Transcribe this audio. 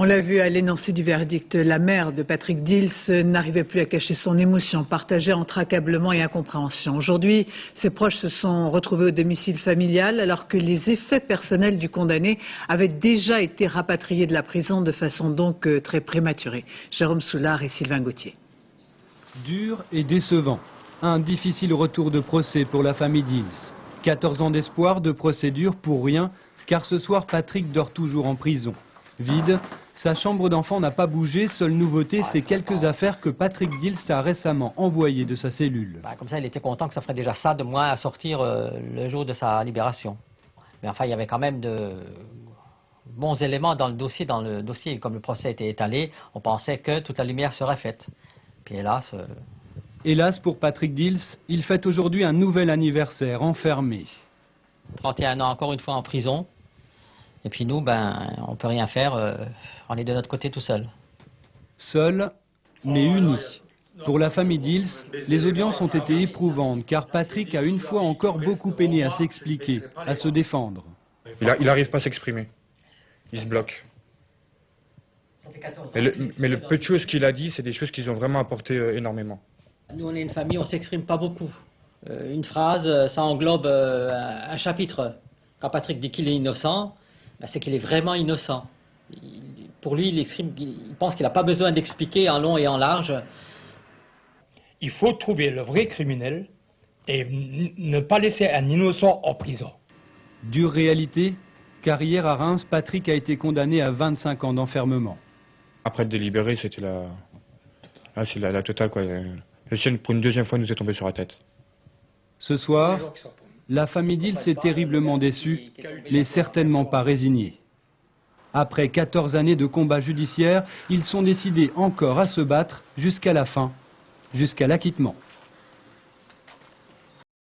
On l'a vu à l'énoncé du verdict, la mère de Patrick Dils n'arrivait plus à cacher son émotion, partagée entre accablement et incompréhension. Aujourd'hui, ses proches se sont retrouvés au domicile familial alors que les effets personnels du condamné avaient déjà été rapatriés de la prison de façon donc très prématurée. Jérôme Soulard et Sylvain Gauthier. Dur et décevant. Un difficile retour de procès pour la famille Dils. 14 ans d'espoir, de procédure pour rien, car ce soir Patrick dort toujours en prison. Vide, sa chambre d'enfant n'a pas bougé, seule nouveauté, c'est quelques affaires que Patrick Dils a récemment envoyées de sa cellule. Comme ça, il était content que ça ferait déjà ça de moins à sortir le jour de sa libération. Mais enfin, il y avait quand même de bons éléments dans le dossier. Comme le procès était étalé, on pensait que toute la lumière serait faite. Puis hélas... Hélas pour Patrick Dils, il fête aujourd'hui un nouvel anniversaire, enfermé. 31 ans encore une fois en prison. Et puis nous, on peut rien faire, on est de notre côté tout seul. Seul, mais unis. Pour la famille Dils, les audiences ont été éprouvantes, car Patrick a une fois encore beaucoup peiné à s'expliquer, à se défendre. Il n'arrive pas à s'exprimer. Il se bloque. Mais le peu de choses qu'il a dit, c'est des choses qui ont vraiment apporté énormément. Nous, on est une famille, on ne s'exprime pas beaucoup. Une phrase, ça englobe un chapitre. Quand Patrick dit qu'il est innocent, c'est qu'il est vraiment innocent. Pour lui, il pense qu'il n'a pas besoin d'expliquer en long et en large. Il faut trouver le vrai criminel et ne pas laisser un innocent en prison. Dure réalité, car hier à Reims, Patrick a été condamné à 25 ans d'enfermement. Après être délibéré, c'était la totale, quoi. Le ciel, pour une deuxième fois, nous est tombé sur la tête. Ce soir, la famille Dils est terriblement déçue, mais certainement pas résignée. Après 14 années de combat judiciaire, ils sont décidés encore à se battre jusqu'à la fin, jusqu'à l'acquittement.